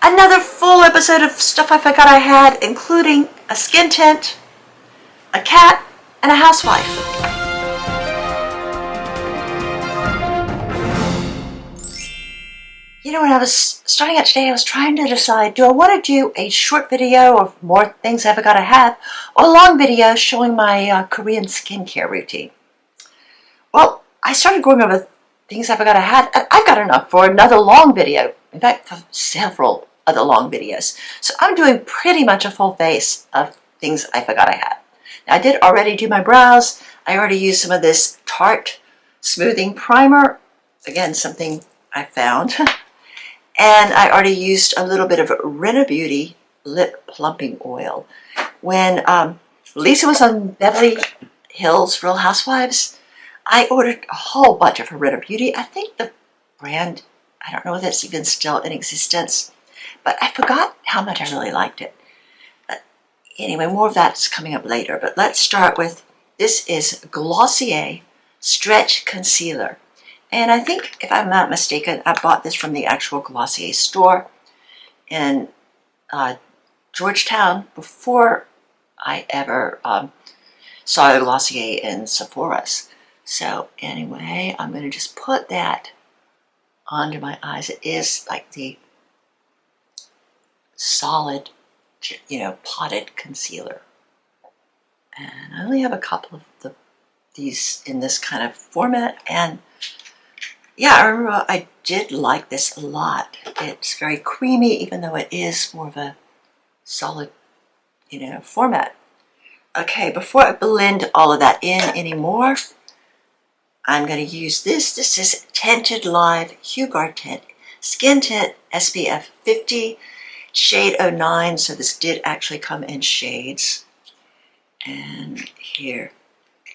Another full episode of stuff I forgot I had, including a skin tint, a cat, and a housewife. You know, when I was starting out today, I was trying to decide, do I want to do a short video of more things I forgot I have, or a long video showing my Korean skincare routine? Well, I started going over things I forgot I had, and I've got enough for another long video. In fact, for several other long videos. So I'm doing pretty much a full face of things I forgot I had. Now, I did already do my brows. I already used some of this Tarte smoothing primer. Again, something I found. And I already used a little bit of Rinna Beauty lip plumping oil. When Lisa was on Beverly Hills Real Housewives, I ordered a whole bunch of her Rinna Beauty. I think the brand, I don't know if that's even still in existence, but I forgot how much I really liked it. Anyway, more of that's coming up later, but let's start with, this is Glossier Stretch Concealer. And I think, if I'm not mistaken, I bought this from the actual Glossier store in Georgetown before I ever saw a Glossier in Sephora's. So anyway, I'm going to just put that onto my eyes. It is like the solid, you know, potted concealer. And I only have a couple of these in this kind of format. And yeah, I remember I did like this a lot. It's very creamy, even though it is more of a solid, you know, format. Okay, before I blend all of that in anymore, I'm going to use this. This is Tinted Live Hugar Tint Skin Tint SPF 50, shade 09. So this did actually come in shades. And here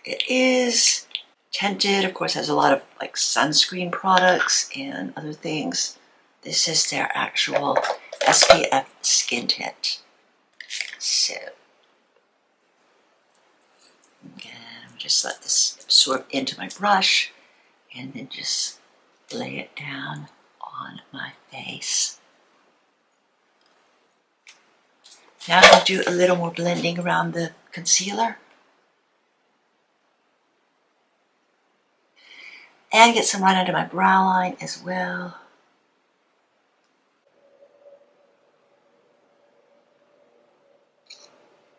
it is. Tinted, of course, has a lot of like sunscreen products and other things. This is their actual SPF skin tint. So, again, just let this absorb into my brush and then just lay it down on my face. Now I'm going to do a little more blending around the concealer. And get some right under my brow line as well.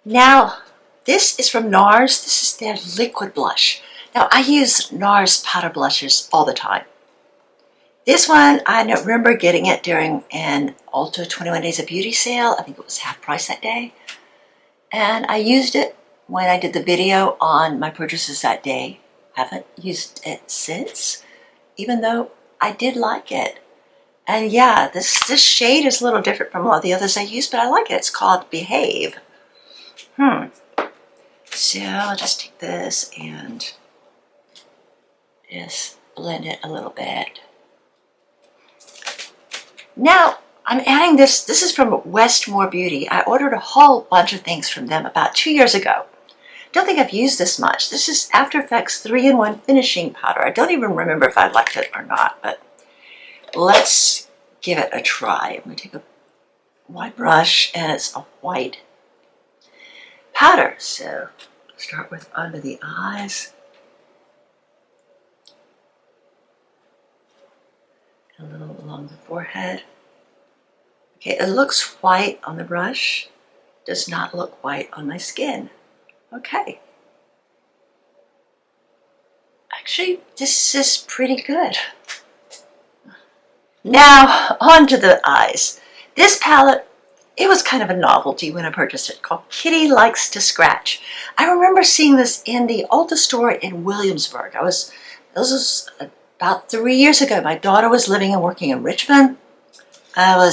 Now, this is from NARS. This is their liquid blush. Now, I use NARS powder blushes all the time. This one, I remember getting it during an Ulta 21 Days of Beauty sale. I think it was half price that day. And I used it when I did the video on my purchases that day. Haven't used it since, even though I did like it. And yeah, this shade is a little different from a lot of the others I use, but I like it. It's called Behave. So I'll just take this and just blend it a little bit. Now, I'm adding this. This is from Westmore Beauty. I ordered a whole bunch of things from them about 2 years ago. Don't think I've used this much. This is After Effects 3-in-1 Finishing Powder. I don't even remember if I liked it or not, but let's give it a try. I'm going to take a white brush, and it's a white powder. So start with under the eyes. A little along the forehead. Okay, it looks white on the brush. Does not look white on my skin. Okay. Actually, this is pretty good. Now, onto the eyes. This palette, it was kind of a novelty when I purchased it, called Kitty Likes to Scratch. I remember seeing this in the Ulta store in Williamsburg. This was about 3 years ago. My daughter was living and working in Richmond. I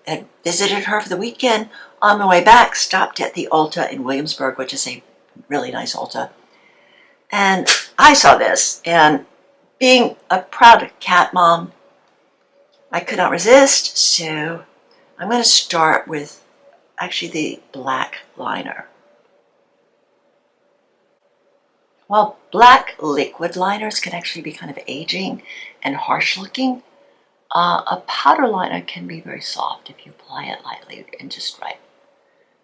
had visited her for the weekend. On my way back, stopped at the Ulta in Williamsburg, which is a really nice Ulta. And I saw this, and being a proud cat mom, I could not resist, so I'm going to start with actually the black liner. While black liquid liners can actually be kind of aging and harsh looking, A powder liner can be very soft if you apply it lightly and just right.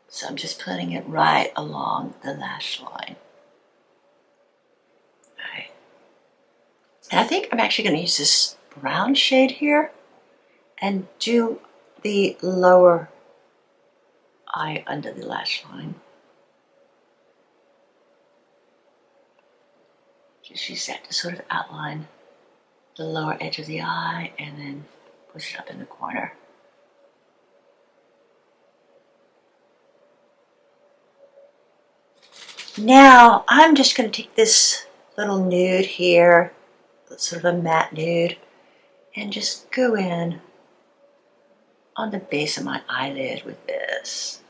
So I'm just putting it right along the lash line. All right. And I think I'm actually going to use this brown shade here and do the lower eye under the lash line. Just use that to sort of outline the lower edge of the eye and then push it up in the corner. Now I'm just going to take this little nude here, sort of a matte nude, and just go in on the base of my eyelid with this.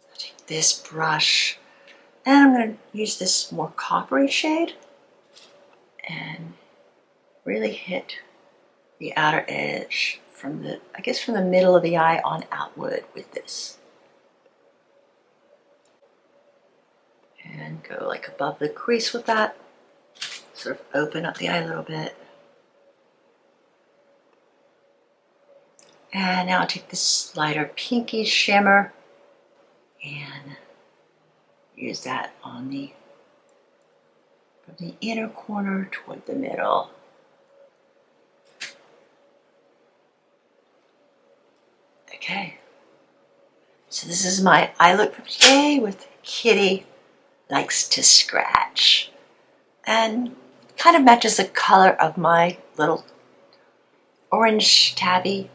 I'll take this brush and I'm going to use this more coppery shade and really hit the outer edge from the, I guess from the middle of the eye on outward with this. And go like above the crease with that. Sort of open up the eye a little bit. And now I'll take this lighter pinky shimmer and use that on the, from the inner corner toward the middle. Okay. So this is my eye look for today with Kitty Likes to Scratch. And kind of matches the color of my little orange tabby.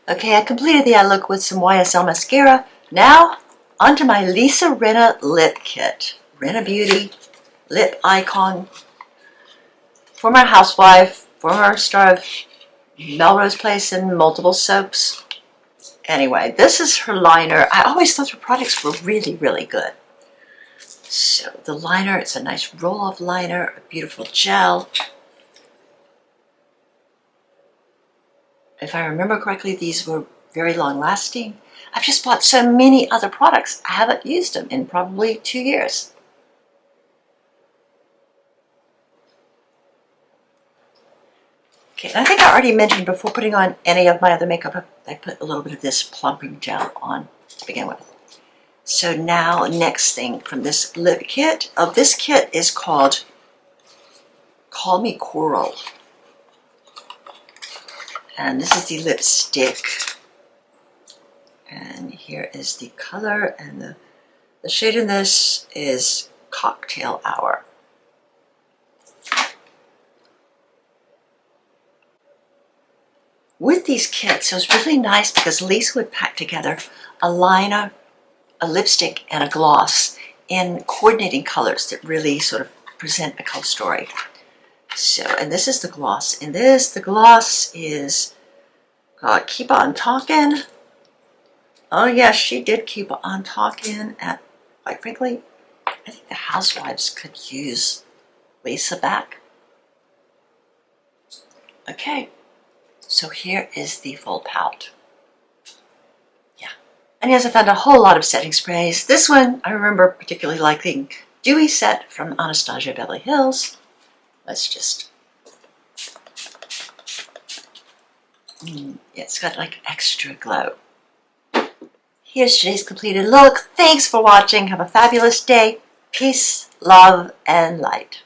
Okay, I completed the eye look with some YSL Mascara. Now, onto my Lisa Rinna Lip Kit. Rinna Beauty Lip Icon. Former housewife, former star of Melrose Place and multiple soaps. Anyway, this is her liner. I always thought her products were really, really good. So the liner, it's a nice roll-off liner, a beautiful gel. If I remember correctly, these were very long-lasting. I've just bought so many other products. I haven't used them in probably 2 years. Okay, and I think I already mentioned before putting on any of my other makeup, I put a little bit of this plumping gel on to begin with. So now, next thing from this lip kit, this kit is called Call Me Coral. And this is the lipstick. And here is the color, and the shade in this is Cocktail Hour. With these kits, it was really nice because Lisa would pack together a liner, a lipstick, and a gloss in coordinating colors that really sort of present a color story. So, and this is the gloss. And the gloss is Keep On Talking. Oh yes, she did keep on talking. And quite frankly, I think the housewives could use Lisa back. Okay, so here is the full palette. And yes, I found a whole lot of setting sprays. This one I remember particularly liking Dewy Set from Anastasia Beverly Hills. Let's just... it's got like extra glow. Here's today's completed look. Thanks for watching. Have a fabulous day. Peace, love, and light.